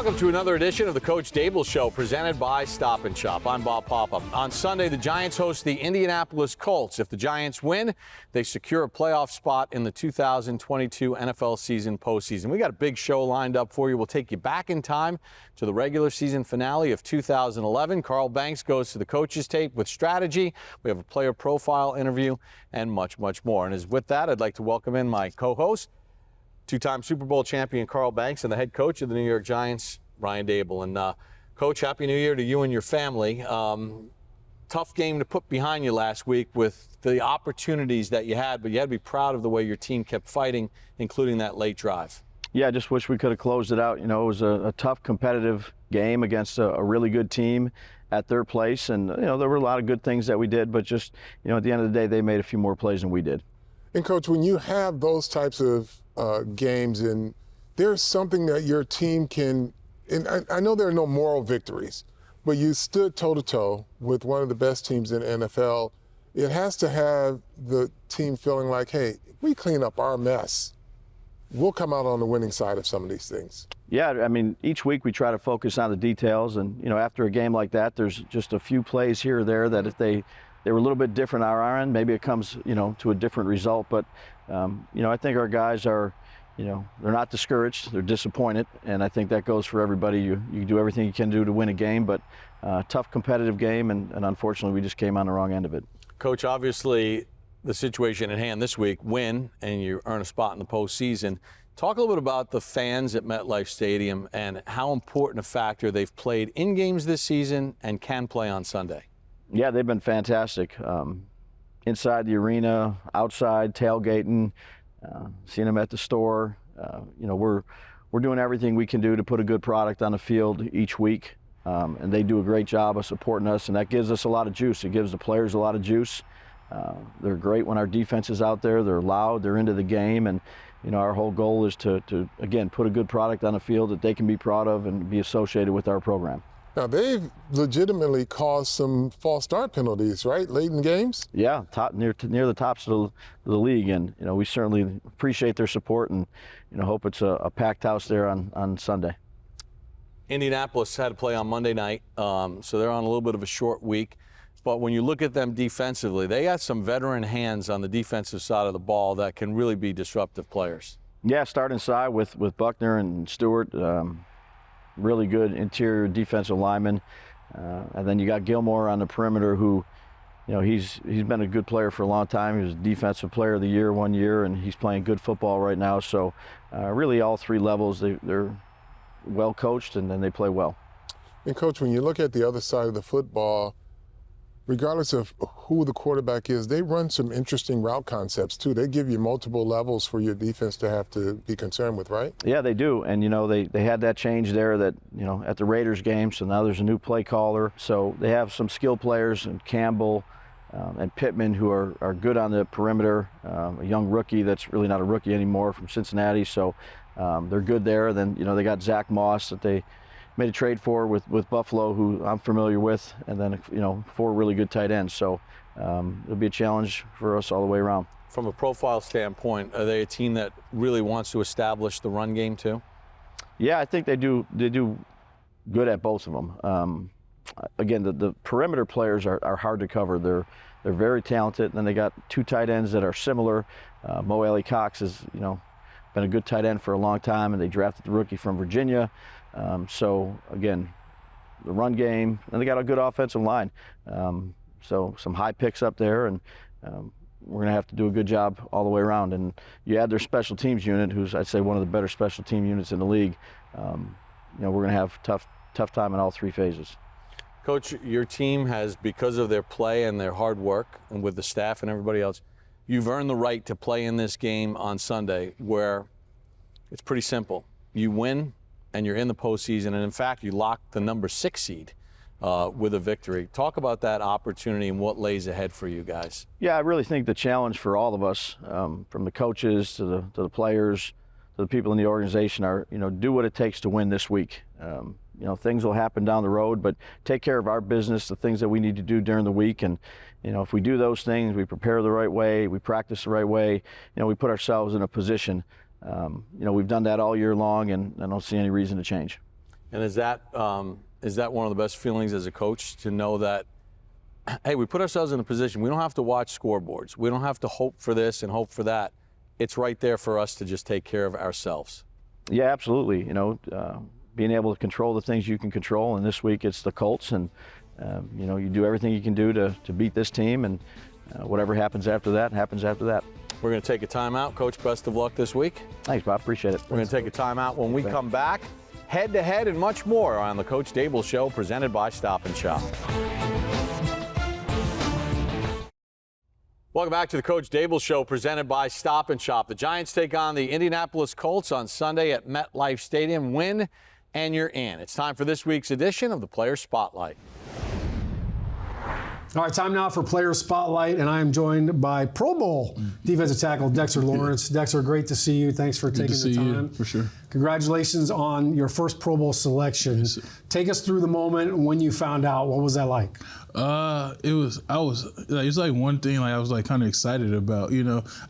Welcome to another edition of the Coach Daboll Show, presented by Stop & Shop. I'm Bob Papa. On Sunday, the Giants host the Indianapolis Colts. If the Giants win, they secure a playoff spot in the 2022 NFL season postseason. We got a big show lined up for you. We'll take you back in time to the regular season finale of 2011. Carl Banks goes to the coach's tape with strategy. We have a player profile interview and much, much more. And as with that, I'd like to welcome in my co-host, two-time Super Bowl champion Carl Banks, and the head coach of the New York Giants, Brian Daboll. And Coach, Happy New Year to you and your family. Tough game to put behind you last week with the opportunities that you had, but you had to be proud of the way your team kept fighting, including that late drive. Yeah, I just wish we could have closed it out. You know, it was a tough, competitive game against a really good team at their place, and there were a lot of good things that we did, but just at the end of the day, they made a few more plays than we did. And Coach, when you have those types of games, and there's something that your team can, and I know there are no moral victories, but you stood toe-to-toe with one of the best teams in the NFL. It has to have the team feeling like, hey, if we clean up our mess, we'll come out on the winning side of some of these things. Yeah, I mean, each week we try to focus on the details, and after a game like that, there's just a few plays here or there that if they were a little bit different on our end, maybe it comes, to a different result. But, I think our guys are, they're not discouraged, they're disappointed, and I think that goes for everybody. You do everything you can do to win a game, but tough competitive game, and unfortunately we just came on the wrong end of it. Coach, obviously the situation at hand this week, win, and you earn a spot in the postseason. Talk a little bit about the fans at MetLife Stadium and how important a factor they've played in games this season and can play on Sunday. Yeah, they've been fantastic. Inside the arena, outside, tailgating, seeing them at the store. We're doing everything we can do to put a good product on the field each week, and they do a great job of supporting us, and that gives us a lot of juice. It gives the players a lot of juice. They're great when our defense is out there. They're loud. They're into the game, and our whole goal is to again put a good product on the field that they can be proud of and be associated with our program. Now, they've legitimately caused some false start penalties, right, late in games? Yeah, near the tops of the league, and we certainly appreciate their support, and hope it's a packed house there on Sunday. Indianapolis had to play on Monday night, so they're on a little bit of a short week. But when you look at them defensively, they got some veteran hands on the defensive side of the ball that can really be disruptive players. Yeah, start inside with Buckner and Stewart. Really good interior defensive lineman, and then you got Gilmore on the perimeter, who, he's been a good player for a long time. He was Defensive Player of the Year one year, and he's playing good football right now. So, really, all three levels, they're well coached, and then they play well. And Coach, when you look at the other side of the football, regardless of who the quarterback is, they run some interesting route concepts too. They give you multiple levels for your defense to have to be concerned with, right? Yeah, they do. And they had that change there that at the Raiders game. So now there's a new play caller. So they have some skill players, and Campbell and Pittman, who are good on the perimeter. A young rookie that's really not a rookie anymore from Cincinnati. So they're good there. Then they got Zach Moss that they made a trade for with Buffalo, who I'm familiar with, and then 4 really good tight ends. So it'll be a challenge for us all the way around. From a profile standpoint, are they a team that really wants to establish the run game too? Yeah, I think they do. They do good at both of them. Again, the perimeter players are hard to cover. They're very talented. And then they got 2 tight ends that are similar. Mo Alley Cox has been a good tight end for a long time, and they drafted the rookie from Virginia. So again, the run game, and they got a good offensive line. So some high picks up there, and we're going to have to do a good job all the way around. And you add their special teams unit, who's I'd say one of the better special team units in the league. We're going to have tough time in all 3 phases. Coach, your team has, because of their play and their hard work, and with the staff and everybody else, you've earned the right to play in this game on Sunday, where it's pretty simple. You win, and you're in the postseason, and in fact, you locked the number 6 seed with a victory. Talk about that opportunity and what lays ahead for you guys. Yeah, I really think the challenge for all of us, from the coaches to the players to the people in the organization, are do what it takes to win this week. Things will happen down the road, but take care of our business, the things that we need to do during the week, and if we do those things, we prepare the right way, we practice the right way, we put ourselves in a position. We've done that all year long, and I don't see any reason to change. And is that one of the best feelings as a coach to know that, hey, we put ourselves in a position, we don't have to watch scoreboards. We don't have to hope for this and hope for that. It's right there for us to just take care of ourselves. Yeah, absolutely. Being able to control the things you can control, and this week it's the Colts, and you do everything you can do to beat this team, and whatever happens after that, happens after that. We're going to take a timeout. Coach, best of luck this week. Thanks, Bob. Appreciate it. We're going to take a timeout. When we come back, head-to-head and much more on the Coach Daboll Show, presented by Stop & Shop. Welcome back to the Coach Daboll Show, presented by Stop & Shop. The Giants take on the Indianapolis Colts on Sunday at MetLife Stadium. Win, and you're in. It's time for this week's edition of the Player Spotlight. All right, time now for Player Spotlight, and I am joined by Pro Bowl defensive tackle Dexter Lawrence. Dexter, great to see you. Thanks for taking the time. For sure. Congratulations on your first Pro Bowl selection. Yes, take us through the moment when you found out. What was that like? It was like one thing I was like kind of excited about.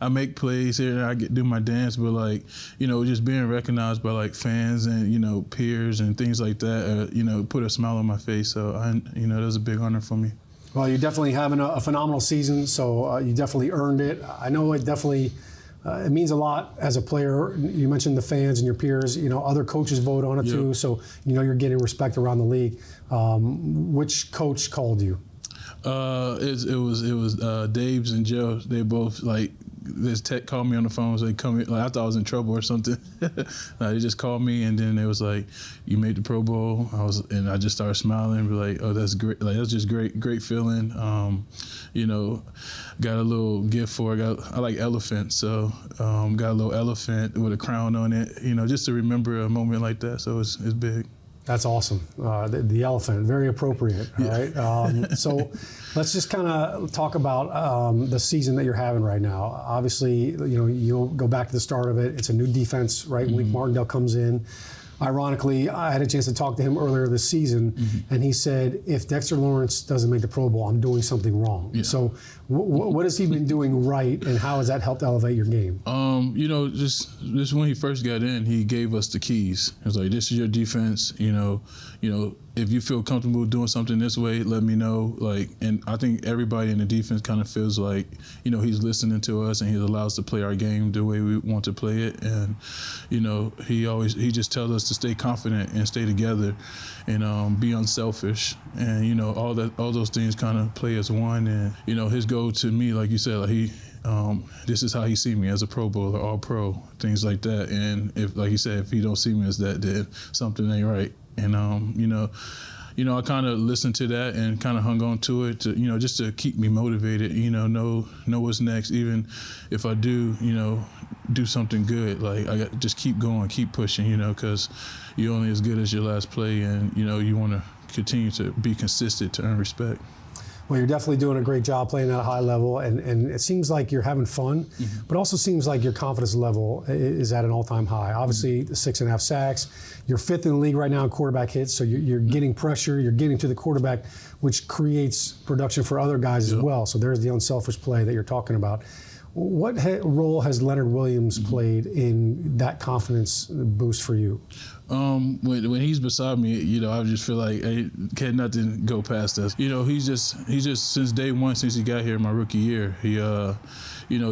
I make plays here and I do my dance, but just being recognized by like fans and peers and things like that, put a smile on my face. So that was a big honor for me. Well, you're definitely having a phenomenal season, so you definitely earned it. I know it definitely it means a lot as a player. You mentioned the fans and your peers. Other coaches vote on it too, so you're getting respect around the league. Which coach called you? It was Dave's and Joe. They both this tech called me on the phone. So they come I thought I was in trouble or something. They just called me, and then it was like, "You made the Pro Bowl." I just started smiling, be like, "Oh, that's great! That's just great feeling." Got a little gift for it. I like elephants, so got a little elephant with a crown on it. Just to remember a moment like that. So it's big. That's awesome. The elephant, very appropriate. All right. So let's just kind of talk about the season that you're having right now. Obviously, you'll go back to the start of it. It's a new defense, right? Wink Martindale comes in. Ironically, I had a chance to talk to him earlier this season, and he said, if Dexter Lawrence doesn't make the Pro Bowl, I'm doing something wrong. Yeah. So what has he been doing right, and how has that helped elevate your game? Just when he first got in, he gave us the keys. He was like, this is your defense, if you feel comfortable doing something this way, let me know. And I think everybody in the defense kind of feels like, he's listening to us and he allows us to play our game the way we want to play it. And, he just tells us to stay confident and stay together and be unselfish. And, all those things kind of play as one. And, his goal to me, like you said, this is how he see me as a Pro Bowler, all pro, things like that. And if, like you said, if he don't see me as that, then something ain't right. And I kind of listened to that and kind of hung on to it to, just to keep me motivated. Know what's next. Even if I do, do something good, just keep going, keep pushing. Because you're only as good as your last play, and you want to continue to be consistent to earn respect. Well, you're definitely doing a great job playing at a high level, and it seems like you're having fun, but also seems like your confidence level is at an all-time high. Obviously, 6.5 sacks. You're 5th in the league right now in quarterback hits, so you're getting pressure, you're getting to the quarterback, which creates production for other guys as well. So there's the unselfish play that you're talking about. What role has Leonard Williams played in that confidence boost for you? When he's beside me, I just feel like, hey, can't nothing go past us. He's just since day one, since he got here my rookie year, he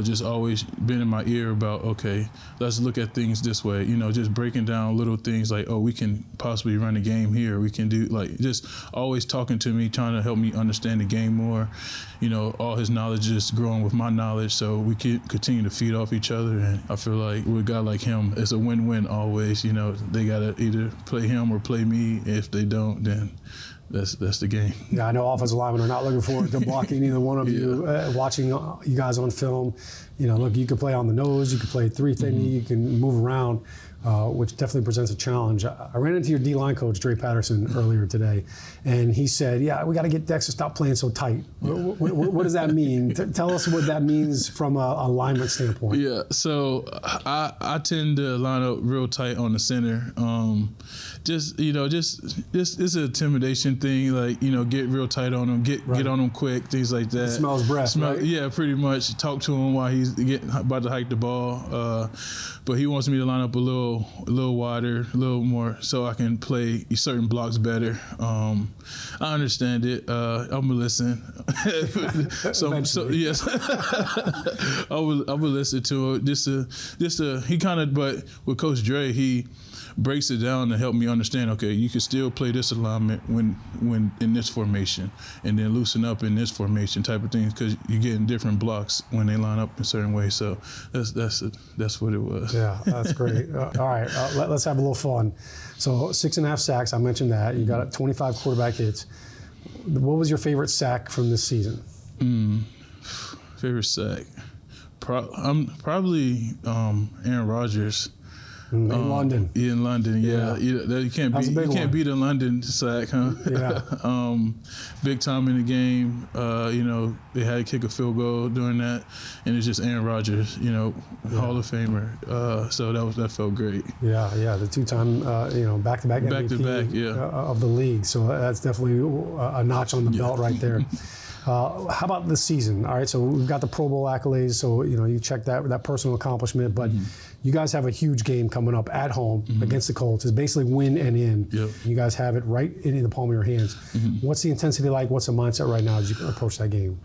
just always been in my ear about, okay, let's look at things this way. Just breaking down little things like, oh, we can possibly run a game here. We can do just always talking to me, trying to help me understand the game more. All his knowledge is growing with my knowledge, so we can continue to feed off each other. And I feel like with a guy like him, it's a win-win always. They gotta either play him or play me. If they don't, then that's the game. Yeah, I know offensive linemen are not looking forward to blocking either one of you. Watching you guys on film, look, you can play on the nose, you can play 3-technique, you can move around, which definitely presents a challenge. I ran into your D-line coach, Dre Patterson, earlier today, and he said, yeah, we got to get Dex to stop playing so tight. What does that mean? Tell us what that means from a alignment standpoint. Yeah, so I tend to line up real tight on the center. It's an intimidation thing, get real tight on him, get on him quick, things like that. It smells breath, right? Yeah, pretty much. Talk to him while he's about to hike the ball. But he wants me to line up a little little wider, a little more, so I can play certain blocks better. I understand it. I'm gonna listen. so yes, I would listen to it. He kind of, but with Coach Dre, he breaks it down to help me understand, okay, you can still play this alignment when in this formation, and then loosen up in this formation type of things, because you're getting different blocks when they line up in certain ways. So that's what it was. Yeah, that's great. All right, let's have a little fun. So 6.5 sacks, I mentioned that. You got 25 quarterback hits. What was your favorite sack from this season? Favorite sack? Probably Aaron Rodgers. In London. Yeah, in London. Yeah. You can't beat a London sack, huh? Yeah. Big time in the game. They had to kick a field goal during that, and it's just Aaron Rodgers. Hall of Famer. So that felt great. Yeah. The two-time, back-to-back MVP of the league. So that's definitely a notch on the belt right there. How about this season? All right, so we've got the Pro Bowl accolades, so you check that personal accomplishment, but you guys have a huge game coming up at home against the Colts. It's basically win and in. Yep. You guys have it right in the palm of your hands. What's the intensity like? What's the mindset right now as you approach that game?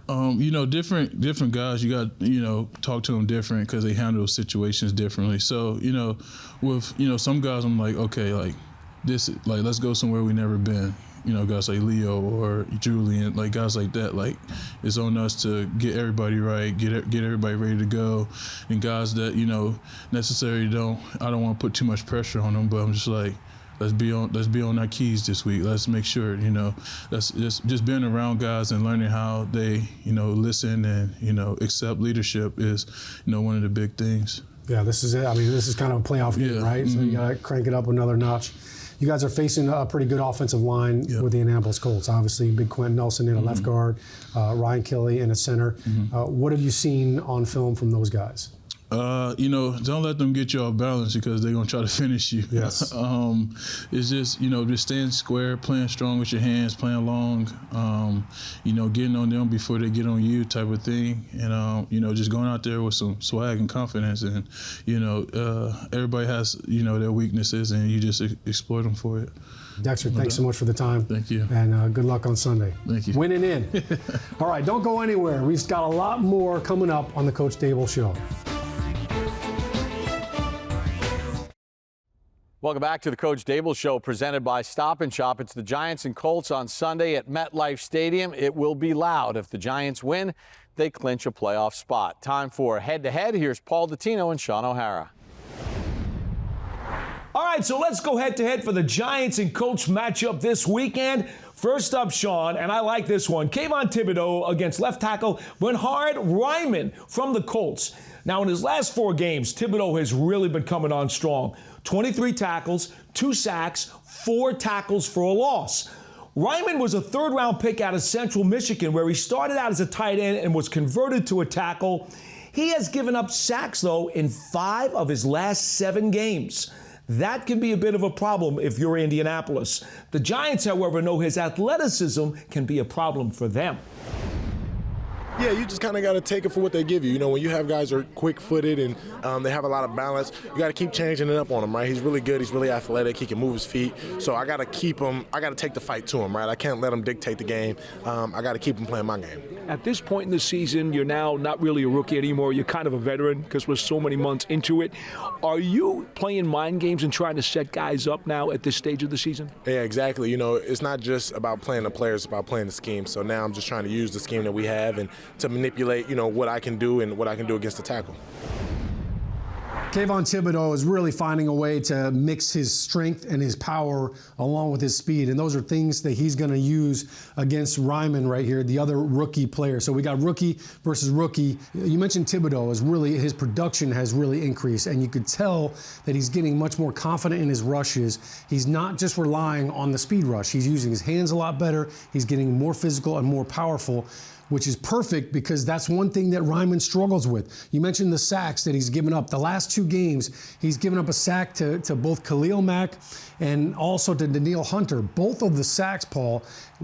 Different guys, you got talk to them different because they handle situations differently. So with some guys, I'm like, okay, like this, like let's go somewhere we've never been. Guys like Leo or Julian, like guys like that, like it's on us to get everybody right, get everybody ready to go. And guys that, necessarily I don't want to put too much pressure on them, but I'm just like, let's be on our keys this week. Let's make sure, that's just being around guys and learning how they, listen and, accept leadership is, one of the big things. Yeah, this is it. I mean, this is kind of a playoff game, right? So you got to crank it up another notch. You guys are facing a pretty good offensive line with the Indianapolis Colts. Obviously, big Quentin Nelson in a left guard, Ryan Kelly in a center. What have you seen on film from those guys? Don't let them get you off balance because they're going to try to finish you. Yes. It's just, just staying square, playing strong with your hands, playing long, getting on them before they get on you type of thing. And, just going out there with some swag and confidence. And, everybody has, their weaknesses, and you just exploit them for it. Dexter, thanks so much for the time. Thank you. And good luck on Sunday. Thank you. Winning in. All right, don't go anywhere. We've got a lot more coming up on the Coach Daboll Show. Welcome back to the Coach Daboll Show, presented by Stop & Shop. It's the Giants and Colts on Sunday at MetLife Stadium. It will be loud. If the Giants win, they clinch a playoff spot. Time for head-to-head. Here's Paul Dottino and Sean O'Hara. All right, so let's go head-to-head for the Giants and Colts matchup this weekend. First up, Sean, and I like this one. Kayvon Thibodeau against left tackle Bernhard Raimann from the Colts. Now, in his last 4 games, Thibodeau has really been coming on strong. 23 tackles, 2 sacks, 4 tackles for a loss. Raimann was a 3rd-round pick out of Central Michigan, where he started out as a tight end and was converted to a tackle. He has given up sacks, though, in 5 of his last 7 games. That can be a bit of a problem if you're Indianapolis. The Giants, however, know his athleticism can be a problem for them. Yeah, you just kind of got to take it for what they give you. When you have guys who are quick-footed and they have a lot of balance, you got to keep changing it up on him, right? He's really good. He's really athletic. He can move his feet. So I got to keep him. I got to take the fight to him, right? I can't let him dictate the game. I got to keep him playing my game. At this point in the season, you're now not really a rookie anymore. You're kind of a veteran because we're so many months into it. Are you playing mind games and trying to set guys up now at this stage of the season? Yeah, exactly. It's not just about playing the players, it's about playing the scheme. So now I'm just trying to use the scheme that we have and to manipulate, what I can do and what I can do against the tackle. Kayvon Thibodeau is really finding a way to mix his strength and his power along with his speed, and those are things that he's going to use against Raimann right here, the other rookie player. So we got rookie versus rookie. You mentioned Thibodeau his production has really increased, and you could tell that he's getting much more confident in his rushes. He's not just relying on the speed rush. He's using his hands a lot better. He's getting more physical and more powerful, which is perfect because that's one thing that Raimann struggles with. You mentioned the sacks that he's given up. The last 2 games, he's given up a sack to both Khalil Mack and also to Danielle Hunter. Both of the sacks, Paul,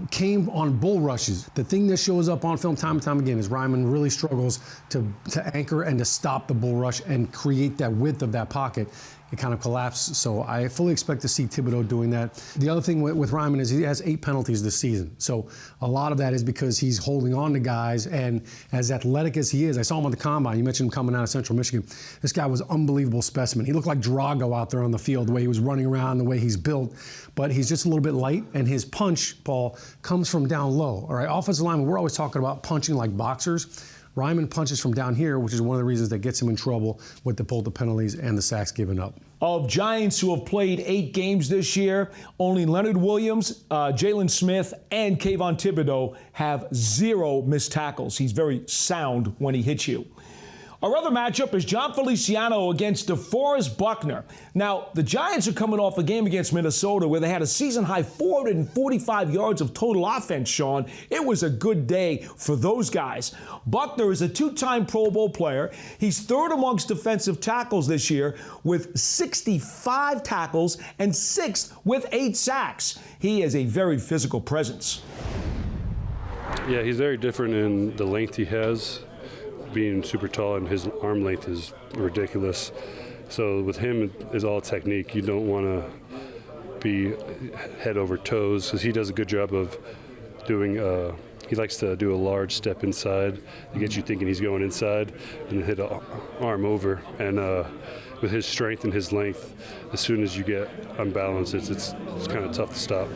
came on bull rushes. The thing that shows up on film time and time again is Raimann really struggles to anchor and to stop the bull rush and create that width of that pocket. it kind of collapsed. So I fully expect to see Thibodeau doing that. The other thing with Ryman is he has 8 penalties this season. So a lot of that is because he's holding on to guys, and as athletic as he is, I saw him on the combine. You mentioned him coming out of Central Michigan. This guy was an unbelievable specimen. He looked like Drago out there on the field, the way he was running around, the way he's built. But he's just a little bit light, and his punch, Paul, comes from down low. All right, offensive linemen, we're always talking about punching like boxers. Ryman punches from down here, which is one of the reasons that gets him in trouble with the penalties and the sacks given up. Of Giants who have played 8 games this year, only Leonard Williams, Jalen Smith, and Kayvon Thibodeau have 0 missed tackles. He's very sound when he hits you. Our other matchup is John Feliciano against DeForest Buckner. Now, the Giants are coming off a game against Minnesota where they had a season-high 445 yards of total offense, Sean. It was a good day for those guys. Buckner is a 2-time Pro Bowl player. He's 3rd amongst defensive tackles this year with 65 tackles and 6th with 8 sacks. He is a very physical presence. Yeah, he's very different in the length he has. Being super tall, and his arm length is ridiculous. So with him, it's all technique. You don't want to be head over toes, because he does a good job of doing, he likes to do a large step inside to get you thinking he's going inside and hit an arm over. And with his strength and his length, as soon as you get unbalanced, it's kind of tough to stop.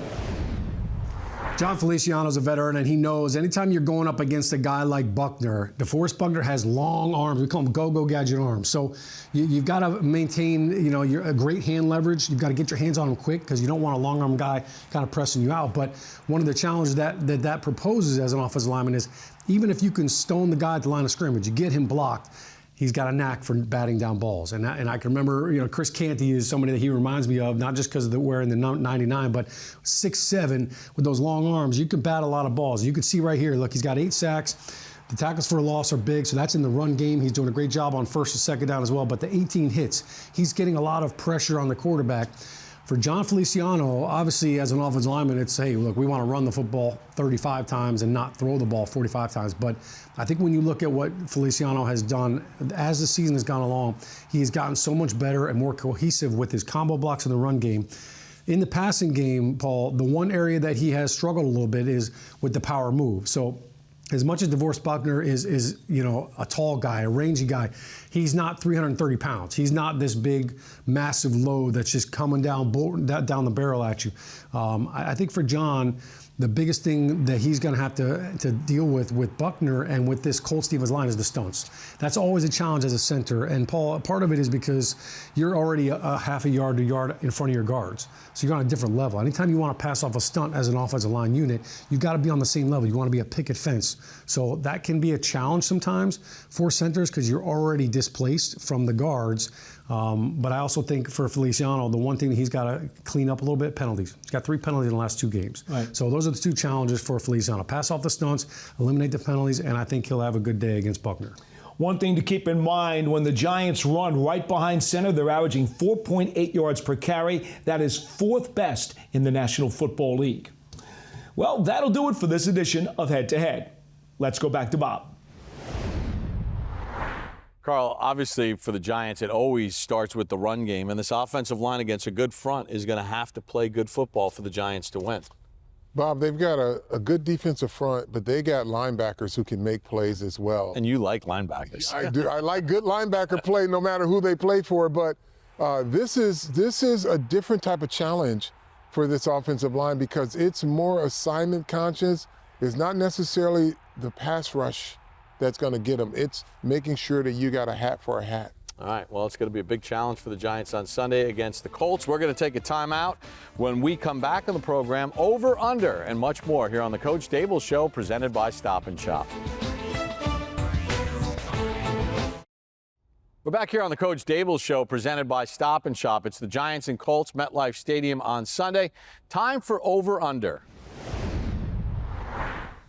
John Feliciano's a veteran, and he knows anytime you're going up against a guy like Buckner, DeForest Buckner has long arms. We call them go-go gadget arms. So you've got to maintain, a great hand leverage. You've got to get your hands on him quick, because you don't want a long arm guy kind of pressing you out. But one of the challenges that proposes as an offensive lineman is, even if you can stone the guy at the line of scrimmage, you get him blocked, he's got a knack for batting down balls. And I can remember, Chris Canty is somebody that he reminds me of, not just because of wearing the 99, but 6'7", with those long arms. You can bat a lot of balls. You can see right here, look, he's got 8 sacks. The tackles for a loss are big, so that's in the run game. He's doing a great job on 1st and 2nd down as well. But the 18 hits, he's getting a lot of pressure on the quarterback. For John Feliciano, obviously, as an offensive lineman, it's, hey, look, we want to run the football 35 times and not throw the ball 45 times. But I think when you look at what Feliciano has done as the season has gone along, he has gotten so much better and more cohesive with his combo blocks in the run game. In the passing game, Paul, the one area that he has struggled a little bit is with the power move. So as much as DeForest Buckner is a tall guy, a rangy guy, he's not 330 pounds. He's not this big, massive load that's just coming down the barrel at you. I think for John, the biggest thing that he's going to have to deal with Buckner and with this Colts defensive line is the stunts. That's always a challenge as a center. And Paul, part of it is because you're already a half a yard to yard in front of your guards. So you're on a different level. Anytime you want to pass off a stunt as an offensive line unit, you've got to be on the same level. You want to be a picket fence. So that can be a challenge sometimes for centers, because you're already displaced from the guards. But I also think for Feliciano, the one thing that he's got to clean up a little bit, penalties. He's got 3 penalties in the last 2 games. Right. So those are the 2 challenges for Feliciano. Pass off the stunts, eliminate the penalties, and I think he'll have a good day against Buckner. One thing to keep in mind, when the Giants run right behind center, they're averaging 4.8 yards per carry. That is 4th best in the National Football League. Well, that'll do it for this edition of Head to Head. Let's go back to Bob. Carl, obviously for the Giants, it always starts with the run game, and this offensive line against a good front is going to have to play good football for the Giants to win. Bob, they've got a good defensive front, but they got linebackers who can make plays as well. And you like linebackers. I do. I like good linebacker play no matter who they play for, but this is a different type of challenge for this offensive line, because it's more assignment conscious. It's not necessarily the pass rush that's going to get them. It's making sure that you got a hat for a hat. All right, well, it's going to be a big challenge for the Giants on Sunday against the Colts. We're going to take a timeout. When we come back on the program, over, under, and much more here on the Coach Daboll Show, presented by Stop & Shop. We're back here on the Coach Daboll Show, presented by Stop & Shop. It's the Giants and Colts, MetLife Stadium on Sunday. Time for over, under.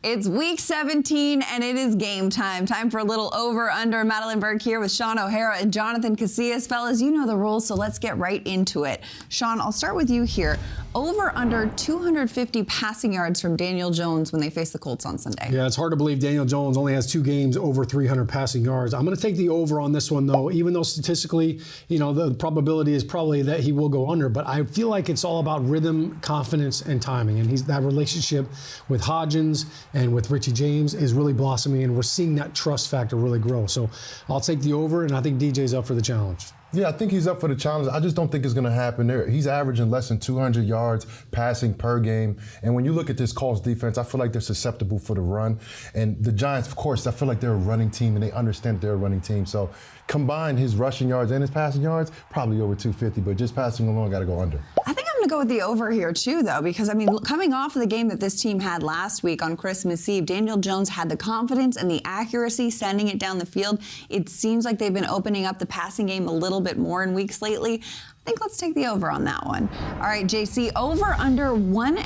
It's week 17, and it is game time. Time for a little over-under. Madeline Berg here with Sean O'Hara and Jonathan Casillas. Fellas, you know the rules, so let's get right into it. Sean, I'll start with you here. over under 250 passing yards from Daniel Jones when they face the Colts on Sunday. Yeah, it's hard to believe Daniel Jones only has 2 games over 300 passing yards. I'm going to take the over on this one, though, even though statistically, the probability is probably that he will go under. But I feel like it's all about rhythm, confidence, and timing. And that relationship with Hodgins and with Richie James is really blossoming, and we're seeing that trust factor really grow. So I'll take the over, and I think DJ's up for the challenge. Yeah, I think he's up for the challenge. I just don't think it's going to happen there. He's averaging less than 200 yards passing per game. And when you look at this Colts defense, I feel like they're susceptible for the run. And the Giants, of course, I feel like they're a running team, and they understand they're a running team. So combine his rushing yards and his passing yards, probably over 250. But just passing alone, got to go under. I think I'm going to go with the over here, too, though, because, coming off of the game that this team had last week on Christmas Eve, Daniel Jones had the confidence and the accuracy sending it down the field. It seems like they've been opening up the passing game a little bit more in weeks lately. I think let's take the over on that one. All right, JC, over under 1.5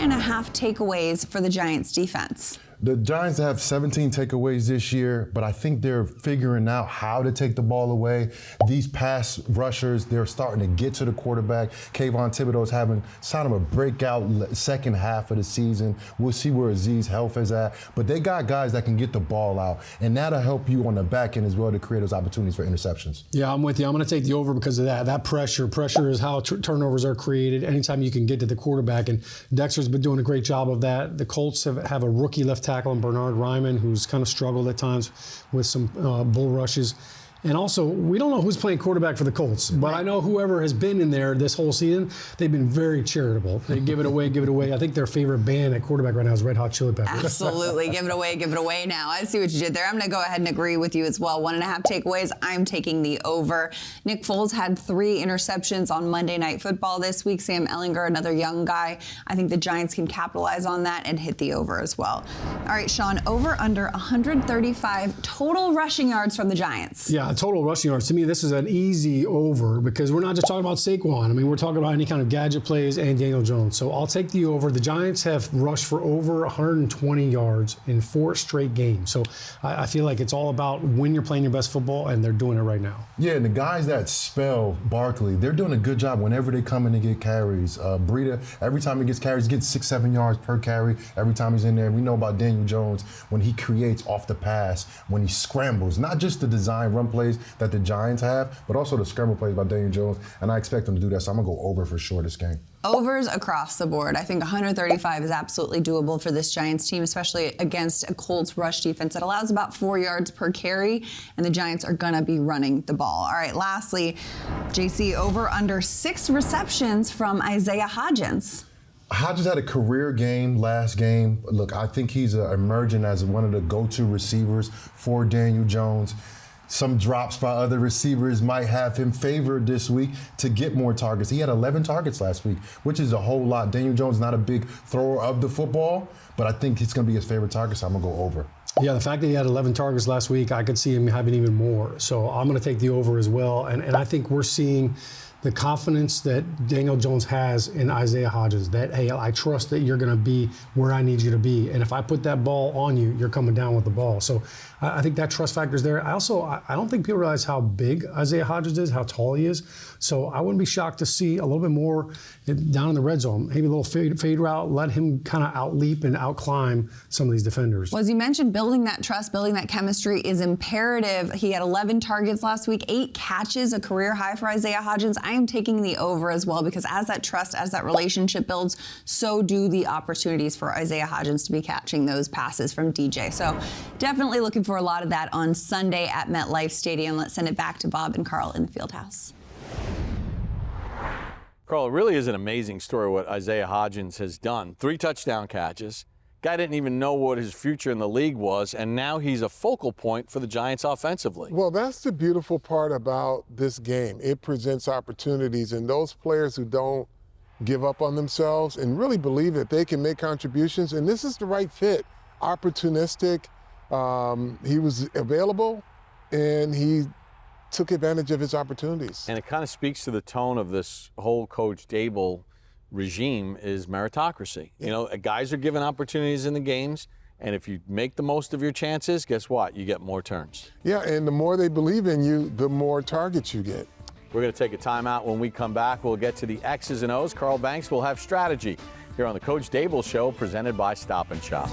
takeaways for the Giants defense. The Giants have 17 takeaways this year, but I think they're figuring out how to take the ball away. These pass rushers, they're starting to get to the quarterback. Kayvon Thibodeau's having kind of a breakout second half of the season. We'll see where Aziz's health is at. But they got guys that can get the ball out, and that'll help you on the back end as well to create those opportunities for interceptions. Yeah, I'm with you. I'm going to take the over because of that. That pressure is how turnovers are created anytime you can get to the quarterback, and Dexter's been doing a great job of that. The Colts have a rookie left tackle in Bernard Ryman, who's kind of struggled at times with some bull rushes. And also, we don't know who's playing quarterback for the Colts, but I know whoever has been in there this whole season, they've been very charitable. They give it away, give it away. I think their favorite band at quarterback right now is Red Hot Chili Peppers. Absolutely. Give it away now. I see what you did there. I'm going to go ahead and agree with you as well. 1.5 takeaways. I'm taking the over. Nick Foles had 3 interceptions on Monday Night Football this week. Sam Ehlinger, another young guy. I think the Giants can capitalize on that and hit the over as well. All right, Sean, over under 135 total rushing yards from the Giants. Yeah, total rushing yards. To me, this is an easy over because we're not just talking about Saquon. We're talking about any kind of gadget plays and Daniel Jones. So I'll take the over. The Giants have rushed for over 120 yards in 4 straight games. So I feel like it's all about when you're playing your best football, and they're doing it right now. Yeah, and the guys that spell Barkley, they're doing a good job whenever they come in and get carries. Breida, every time he gets carries, he gets 6-7 yards per carry every time he's in there. We know about Daniel Jones when he creates off the pass, when he scrambles, not just the design run plays that the Giants have, but also the scramble plays by Daniel Jones, and I expect them to do that, so I'm going to go over for sure this game. Overs across the board. I think 135 is absolutely doable for this Giants team, especially against a Colts rush defense that allows about 4 yards per carry, and the Giants are going to be running the ball. All right, lastly, JC, over under 6 receptions from Isaiah Hodgins. Hodgins had a career game last game. Look, I think he's emerging as one of the go-to receivers for Daniel Jones. Some drops by other receivers might have him favored this week to get more targets. He had 11 targets last week, which is a whole lot. Daniel Jones is not a big thrower of the football, but I think it's going to be his favorite target, so I'm going to go over. Yeah, the fact that he had 11 targets last week, I could see him having even more. So I'm going to take the over as well. And I think we're seeing the confidence that Daniel Jones has in Isaiah Hodgins, that, hey, I trust that you're going to be where I need you to be. And if I put that ball on you, you're coming down with the ball. So I think that trust factor is there. I don't think people realize how big Isaiah Hodgins is, how tall he is. So I wouldn't be shocked to see a little bit more down in the red zone, maybe a little fade route, let him kind of out-leap and out-climb some of these defenders. Well, as you mentioned, building that trust, building that chemistry is imperative. He had 11 targets last week, 8 catches, a career high for Isaiah Hodgins. I am taking the over as well because as that trust, as that relationship builds, so do the opportunities for Isaiah Hodgins to be catching those passes from DJ. So definitely looking for a lot of that on Sunday at MetLife Stadium. Let's send it back to Bob and Carl in the Fieldhouse. Carl, it really is an amazing story what Isaiah Hodgins has done. 3 touchdown catches. Guy didn't even know what his future in the league was, and now he's a focal point for the Giants offensively. Well, that's the beautiful part about this game. It presents opportunities, and those players who don't give up on themselves and really believe that they can make contributions, and this is the right fit. Opportunistic, he was available, and he took advantage of his opportunities. And it kind of speaks to the tone of this whole Coach Daboll regime is meritocracy. Yeah. You know, guys are given opportunities in the games, and if you make the most of your chances, guess what? You get more turns. Yeah, and the more they believe in you, the more targets you get. We're going to take a timeout. When we come back, we'll get to the X's and O's. Carl Banks will have strategy here on the Coach Daboll Show, presented by Stop and Shop.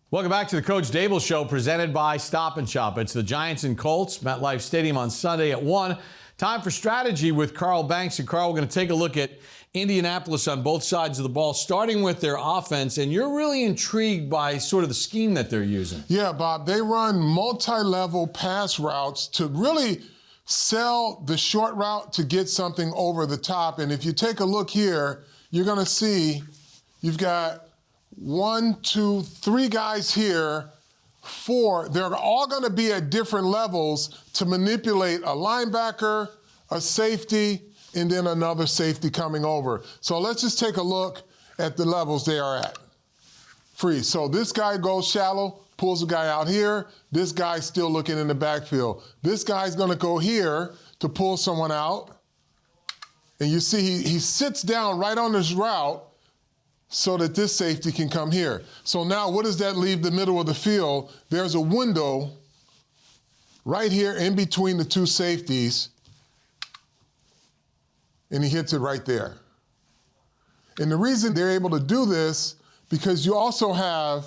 Welcome back to the Coach Daboll Show, presented by Stop and Shop. It's the Giants and Colts, MetLife Stadium on Sunday at 1. Time for strategy with Carl Banks. And Carl, we're going to take a look at Indianapolis on both sides of the ball, starting with their offense. And you're really intrigued by sort of the scheme that they're using. Yeah, Bob, they run multi-level pass routes to really sell the short route to get something over the top. And if you take a look here, you're going to see you've got 1, 2, 3 guys here, 4. They're all going to be at different levels to manipulate a linebacker, a safety, and then another safety coming over. So let's just take a look at the levels they are at. Freeze. So this guy goes shallow, pulls a guy out here. This guy's still looking in the backfield. This guy's going to go here to pull someone out. And you see he sits down right on this route so that this safety can come here. So now what does that leave the middle of the field? There's a window right here in between the 2 safeties, and he hits it right there. And the reason they're able to do this, because you also have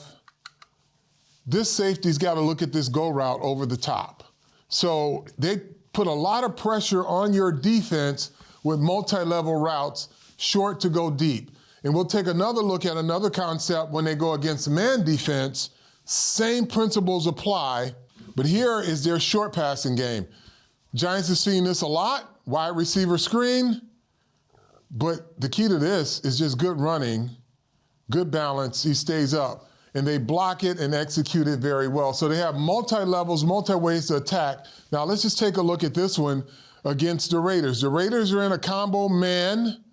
this safety's got to look at this go route over the top. So they put a lot of pressure on your defense with multi-level routes, short to go deep. And we'll take another look at another concept when they go against man defense. Same principles apply, but here is their short passing game. Giants have seen this a lot, wide receiver screen, but the key to this is just good running, good balance, he stays up, and they block it and execute it very well. So they have multi-levels, multi-ways to attack. Now let's just take a look at this one against the Raiders. The Raiders are in a combo man.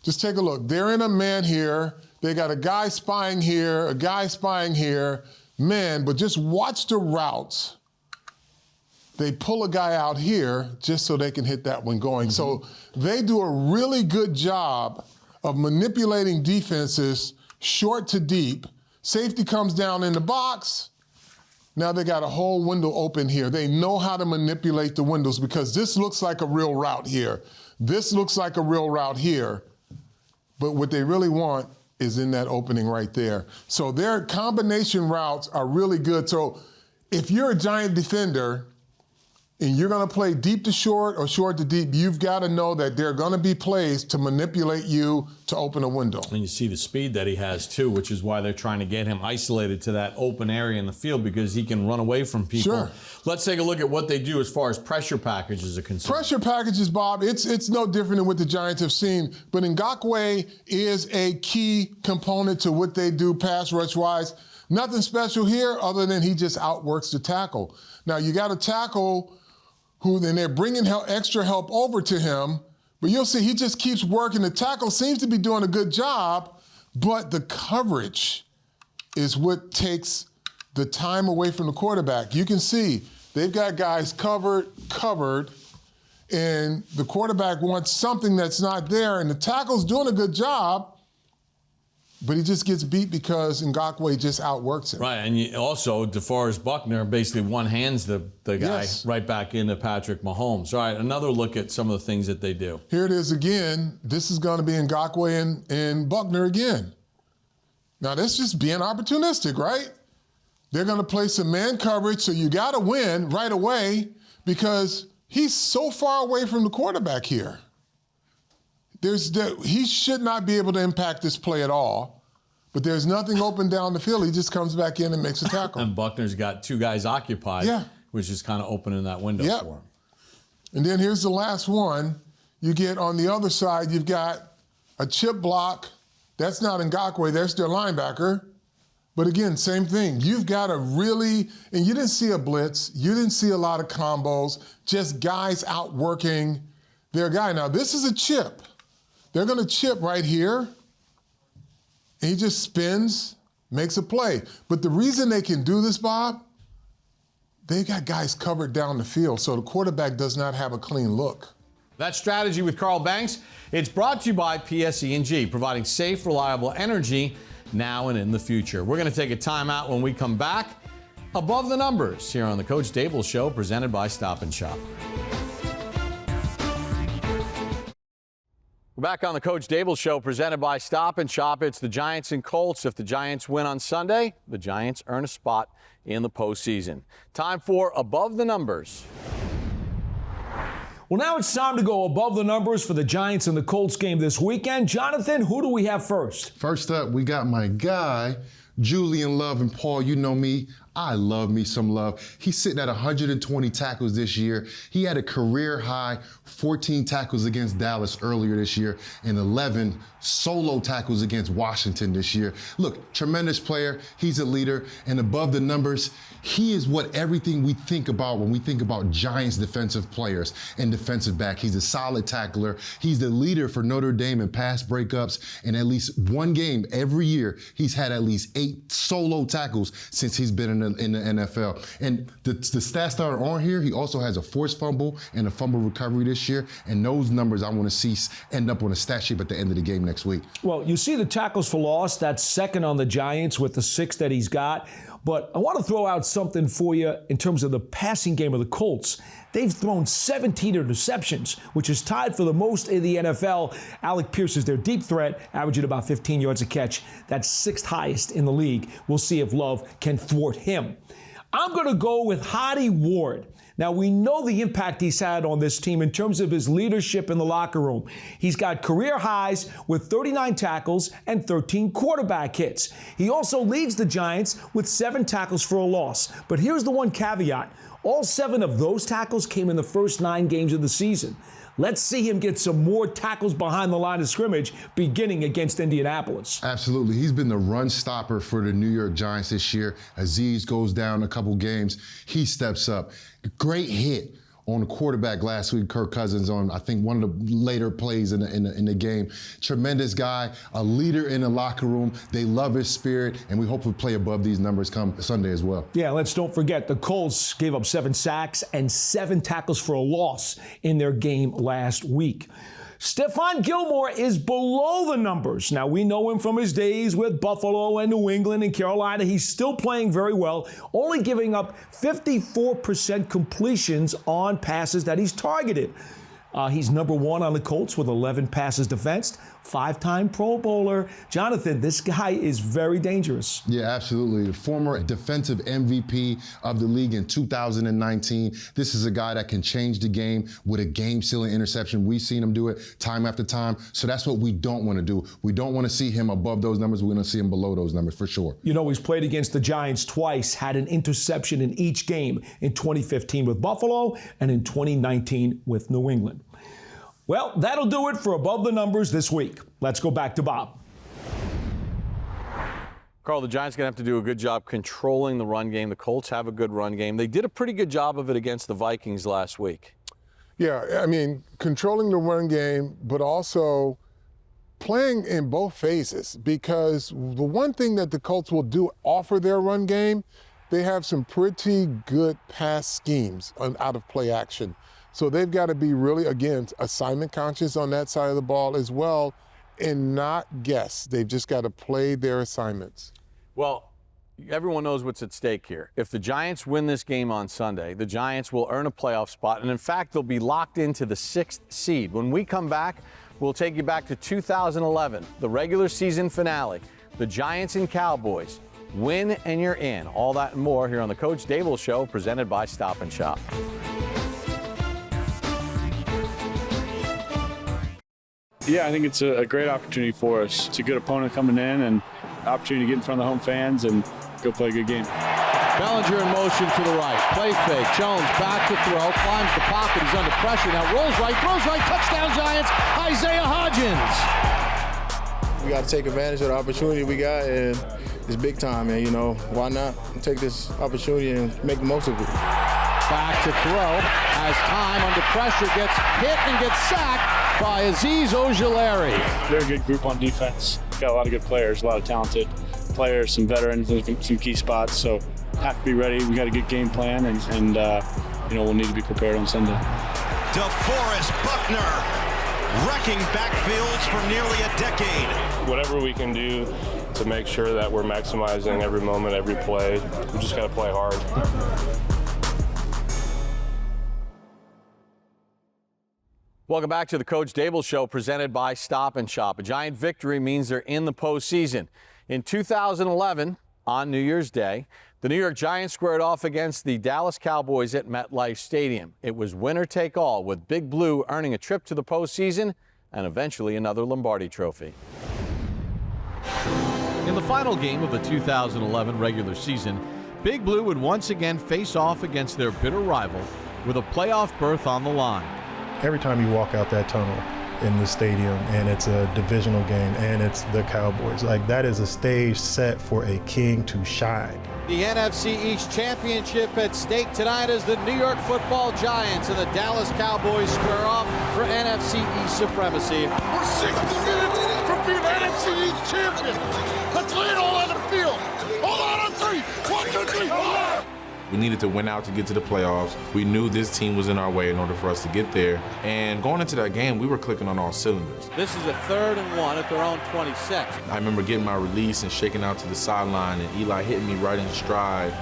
Just take a look. They're in a man here. They got a guy spying here, a guy spying here, man, but just watch the routes. They pull a guy out here just so they can hit that one going. So they do a really good job of manipulating defenses short to deep. Safety comes down in the box. Now they got a whole window open here. They know how to manipulate the windows because this looks like a real route here. This looks like a real route here. But what they really want is in that opening right there. So their combination routes are really good. So if you're a Giant defender and you're going to play deep to short or short to deep, you've got to know that there are going to be plays to manipulate you to open a window. And you see the speed that he has, too, which is why they're trying to get him isolated to that open area in the field because he can run away from people. Sure. Let's take a look at what they do as far as pressure packages are concerned. Pressure packages, Bob, it's no different than what the Giants have seen, but Ngakoue is a key component to what they do pass rush-wise. Nothing special here other than he just outworks the tackle. Now, you got a tackle who then they're bringing extra help over to him, but you'll see he just keeps working. The tackle seems to be doing a good job, but the coverage is what takes the time away from the quarterback. You can see they've got guys covered, and the quarterback wants something that's not there, and the tackle's doing a good job, but he just gets beat because Ngakoue just outworks him. Right, and also DeForest Buckner basically one-hands the guy right back into Patrick Mahomes. All right, another look at some of the things that they do. Here it is again. This is going to be Ngakoue and Buckner again. Now, that's just being opportunistic, right? They're going to play some man coverage, so you got to win right away because he's so far away from the quarterback here. He should not be able to impact this play at all, but there's nothing open down the field. He just comes back in and makes a tackle. And Buckner's got 2 guys occupied, which is kind of opening that window for him. And then here's the last one. You get on the other side, you've got a chip block. That's not Ngakoue, that's their linebacker. But again, same thing. You've got to really, and you didn't see a blitz, you didn't see a lot of combos, just guys outworking their guy. Now, this is a chip. They're going to chip right here, and he just spins, makes a play. But the reason they can do this, Bob, they got guys covered down the field, so the quarterback does not have a clean look. That strategy with Carl Banks, it's brought to you by PSE&G, providing safe, reliable energy now and in the future. We're going to take a timeout. When we come back, Above the Numbers here on the Coach Daboll Show, presented by Stop & Shop. We're back on the Coach Daboll Show, presented by Stop & Shop. It's the Giants and Colts. If the Giants win on Sunday, the Giants earn a spot in the postseason. Time for Above the Numbers. Well, now it's time to go above the numbers for the Giants and the Colts game this weekend. Jonathan, who do we have first? First up, we got my guy, Julian Love. And Paul, you know me, I love me some Love. He's sitting at 120 tackles this year. He had a career high 14 tackles against Dallas earlier this year and 11 solo tackles against Washington this year. Look, tremendous player. He's a leader. And above the numbers, he is what everything we think about when we think about Giants defensive players and defensive back. He's a solid tackler. He's the leader for Notre Dame in pass breakups. And at least one game every year, he's had at least 8 solo tackles since he's been in the NFL. And the stats that are on here, he also has a forced fumble and a fumble recovery this year. And those numbers I want to see end up on a stat sheet at the end of the game next week. Well, you see the tackles for loss. That's second on the Giants with the 6 that he's got. But I want to throw out something for you in terms of the passing game of the Colts. They've thrown 17 interceptions, which is tied for the most in the NFL. Alec Pierce is their deep threat, averaging about 15 yards a catch. That's 6th highest in the league. We'll see if Love can thwart him. I'm going to go with Hadi Ward. Now, we know the impact he's had on this team in terms of his leadership in the locker room. He's got career highs with 39 tackles and 13 quarterback hits. He also leads the Giants with 7 tackles for a loss. But here's the one caveat. All 7 of those tackles came in the first 9 games of the season. Let's see him get some more tackles behind the line of scrimmage beginning against Indianapolis. Absolutely. He's been the run stopper for the New York Giants this year. Aziz goes down a couple games. He steps up. Great hit on the quarterback last week, Kirk Cousins, on I think one of the later plays in the game. Tremendous guy, a leader in the locker room. They love his spirit, and we hope we play above these numbers come Sunday as well. Yeah, let's don't forget the Colts gave up 7 sacks and 7 tackles for a loss in their game last week. Stephon Gilmore is below the numbers. Now, we know him from his days with Buffalo and New England and Carolina. He's still playing very well, only giving up 54% completions on passes that he's targeted. He's number 1 on the Colts with 11 passes defensed, 5-time Pro Bowler. Jonathan, this guy is very dangerous. Yeah, absolutely. Former defensive MVP of the league in 2019. This is a guy that can change the game with a game-sealing interception. We've seen him do it time after time. So that's what we don't want to do. We don't want to see him above those numbers. We want to see him below those numbers for sure. You know, he's played against the Giants twice, had an interception in each game in 2015 with Buffalo and in 2019 with New England. Well, that'll do it for Above the Numbers this week. Let's go back to Bob. Carl, the Giants are going to have to do a good job controlling the run game. The Colts have a good run game. They did a pretty good job of it against the Vikings last week. Yeah, I mean, controlling the run game, but also playing in both phases, because the one thing that the Colts will do offer their run game, they have some pretty good pass schemes out of play action. So they've got to be really, again, assignment conscious on that side of the ball as well and not guess. They've just got to play their assignments. Well, everyone knows what's at stake here. If the Giants win this game on Sunday, the Giants will earn a playoff spot, and in fact, they'll be locked into the 6th seed. When we come back, we'll take you back to 2011, the regular season finale. The Giants and Cowboys. Win and you're in. All that and more here on the Coach Daboll Show, presented by Stop & Shop. Yeah, I think it's a great opportunity for us. It's a good opponent coming in and opportunity to get in front of the home fans and go play a good game. Bellinger in motion to the right. Play fake. Jones back to throw. Climbs the pocket. He's under pressure. Now rolls right. Throws right. Touchdown Giants. Isaiah Hodgins. We got to take advantage of the opportunity we got, and it's big time. And, you know, why not take this opportunity and make the most of it. Back to throw. As time under pressure gets hit and gets sacked by Aziz Ojulari. They're a good group on defense. Got a lot of good players, a lot of talented players, some veterans, some key spots. So have to be ready. We got a good game plan, and you know, we'll need to be prepared on Sunday. DeForest Buckner. wrecking backfields for nearly a decade. Whatever we can do to make sure that we're maximizing every moment, every play, we just got to play hard. Welcome back to the Coach Daboll Show, presented by Stop & Shop. A Giant victory means they're in the postseason. In 2011, on New Year's Day, the New York Giants squared off against the Dallas Cowboys at MetLife Stadium. It was winner take all, with Big Blue earning a trip to the postseason and eventually another Lombardi trophy. In the final game of the 2011 regular season, Big Blue would once again face off against their bitter rival with a playoff berth on the line. Every time you walk out that tunnel in the stadium and it's a divisional game and it's the Cowboys, like that is a stage set for a king to shine. The NFC East Championship at stake tonight as the New York Football Giants and the Dallas Cowboys square off for NFC East supremacy. We're 60 minutes from being NFC East champion. Let's lay it all on the field. Hold on 3. 1, 2, 3. Hold on. We needed to win out to get to the playoffs. We knew this team was in our way in order for us to get there. And going into that game, we were clicking on all cylinders. This is a 3rd and 1 at their own 26. I remember getting my release and shaking out to the sideline, and Eli hitting me right in stride.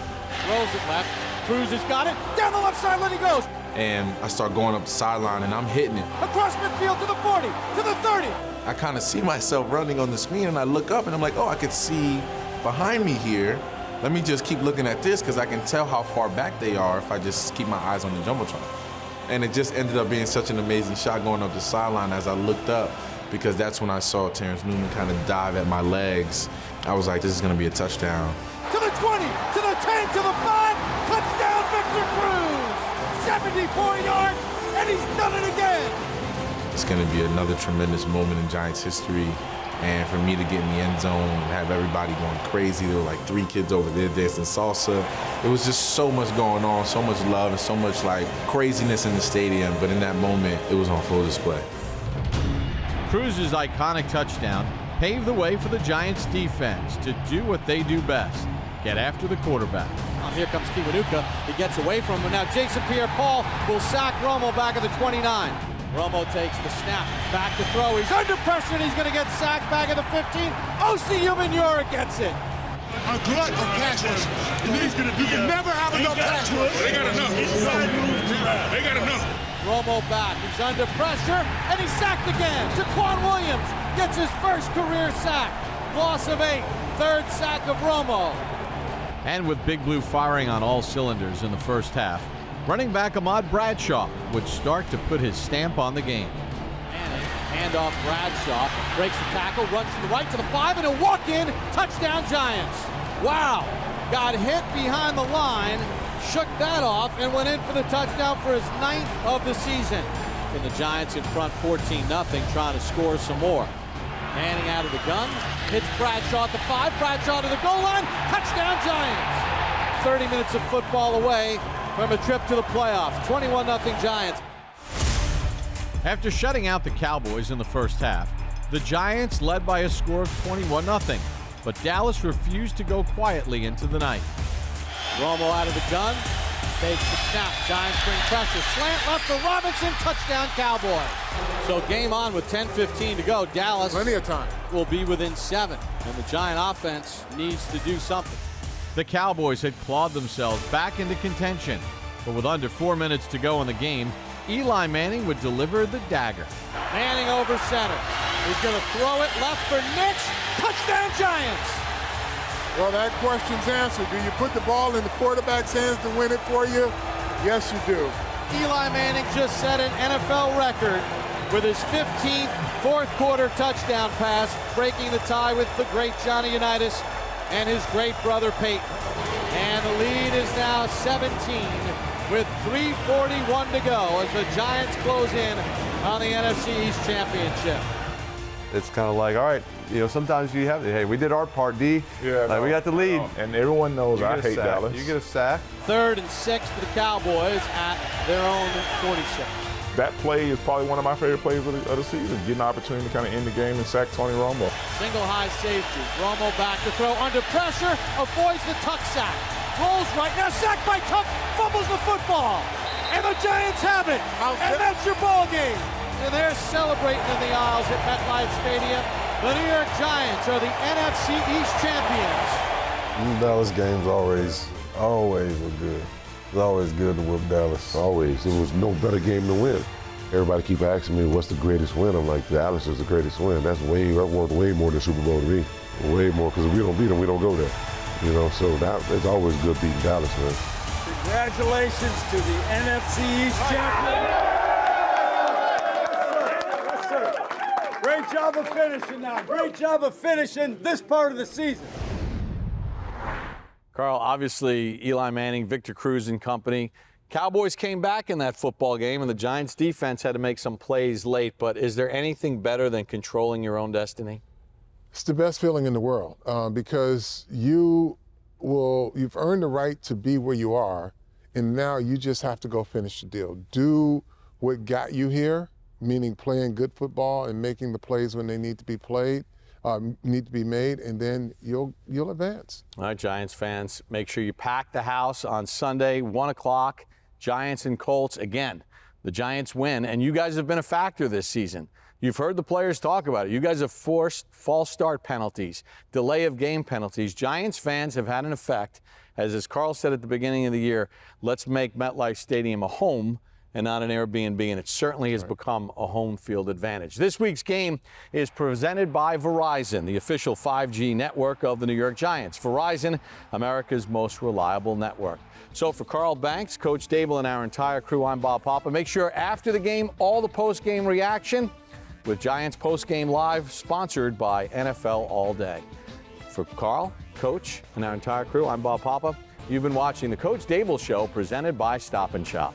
Throws it left. Cruz has got it. Down the left side, he goes. And I start going up the sideline, and I'm hitting it. Across midfield to the 40, to the 30. I kind of see myself running on the screen, and I look up, and I'm like, oh, I could see behind me here. Let me just keep looking at this because I can tell how far back they are if I just keep my eyes on the Jumbotron. And it just ended up being such an amazing shot going up the sideline as I looked up, because that's when I saw Terrence Newman kind of dive at my legs. I was like, this is going to be a touchdown. To the 20, to the 10, to the 5, touchdown Victor Cruz! 74 yards, and he's done it again! It's going to be another tremendous moment in Giants history. And for me to get in the end zone and have everybody going crazy, there were like 3 kids over there dancing salsa. It was just so much going on, so much love, and so much like craziness in the stadium. But in that moment, it was on full display. Cruz's iconic touchdown paved the way for the Giants defense to do what they do best, get after the quarterback. Here comes Kiwanuka. He gets away from him. Now Jason Pierre-Paul will sack Romo back at the 29. Romo takes the snap, back to throw. He's under pressure, and he's going to get sacked back at the 15. O.C. Umenyiora gets it. A glut of pass rush. You can never have enough pass rush. They got enough. They got enough. Romo back. He's under pressure, and he's sacked again. Jaquan Williams gets his first career sack. Loss of 8. 3rd sack of Romo. And with Big Blue firing on all cylinders in the first half, running back Ahmad Bradshaw would start to put his stamp on the game. Hand off Bradshaw, breaks the tackle, runs to the right to the 5, and a walk-in, touchdown Giants. Wow, got hit behind the line, shook that off, and went in for the touchdown for his 9th of the season. And the Giants in front 14-0, trying to score some more. Manning out of the gun, hits Bradshaw at the 5, Bradshaw to the goal line, touchdown Giants. 30 minutes of football away from a trip to the playoffs. 21-0 Giants. After shutting out the Cowboys in the first half, the Giants led by a score of 21-0, but Dallas refused to go quietly into the night. Romo out of the gun, takes the snap. Giants bring pressure. Slant left for Robinson, touchdown Cowboys. So game on with 10:15 to go. Dallas plenty of time will be within 7, and the Giant offense needs to do something. The Cowboys had clawed themselves back into contention, but with under 4 minutes to go in the game, Eli Manning would deliver the dagger. Manning over center. He's going to throw it left for Nix. Touchdown Giants! Well, that question's answered. Do you put the ball in the quarterback's hands to win it for you? Yes, you do. Eli Manning just set an NFL record with his 15th fourth-quarter touchdown pass, breaking the tie with the great Johnny Unitas and his great brother Peyton. And the lead is now 17 with 3:41 to go as the Giants close in on the NFC East Championship. It's kind of like, all right, you know, sometimes you have, hey, we did our part, D. Yeah, like, we got the lead. And everyone knows I hate Dallas. You get a sack. 3rd and 6 for the Cowboys at their own 46. That play is probably one of my favorite plays of the season, getting an opportunity to kind of end the game and sack Tony Romo. Single high safety. Romo back to throw under pressure, avoids the Tuck sack. Rolls right, now sacked by Tuck, fumbles the football. And the Giants have it. And that's your ball game. and they're celebrating in the aisles at MetLife Stadium. The New York Giants are the NFC East champions. These Dallas games always were good. It's always good to whoop Dallas. Always. There was no better game to win. Everybody keep asking me, what's the greatest win? I'm like, Dallas is the greatest win. That's worth way more than Super Bowl to me. Way more, because if we don't beat them, we don't go there. You know, so it's always good beating Dallas, man. Congratulations to the NFC East champion. Yes, sir. Great job of finishing now. Great job of finishing this part of the season. Carl, obviously Eli Manning, Victor Cruz and company. Cowboys came back in that football game, and the Giants defense had to make some plays late. But is there anything better than controlling your own destiny? It's the best feeling in the world because you've earned the right to be where you are, and now you just have to go finish the deal. Do what got you here, meaning playing good football and making the plays when they need to be played, need to be made, and then you'll advance. All right, Giants fans, make sure you pack the house on Sunday, 1 o'clock, Giants and Colts. Again, the Giants win, and you guys have been a factor this season. You've heard the players talk about it. You guys have forced false start penalties, delay of game penalties. Giants fans have had an effect. As Carl said at the beginning of the year, let's make MetLife Stadium a home and not an Airbnb, and it certainly has become a home field advantage. This week's game is presented by Verizon, the official 5G network of the New York Giants. Verizon, America's most reliable network. So for Carl Banks, Coach Daboll, and our entire crew, I'm Bob Papa. Make sure after the game, all the post-game reaction with Giants Post-Game Live, sponsored by NFL All Day. For Carl, Coach, and our entire crew, I'm Bob Papa. You've been watching the Coach Daboll Show, presented by Stop & Shop.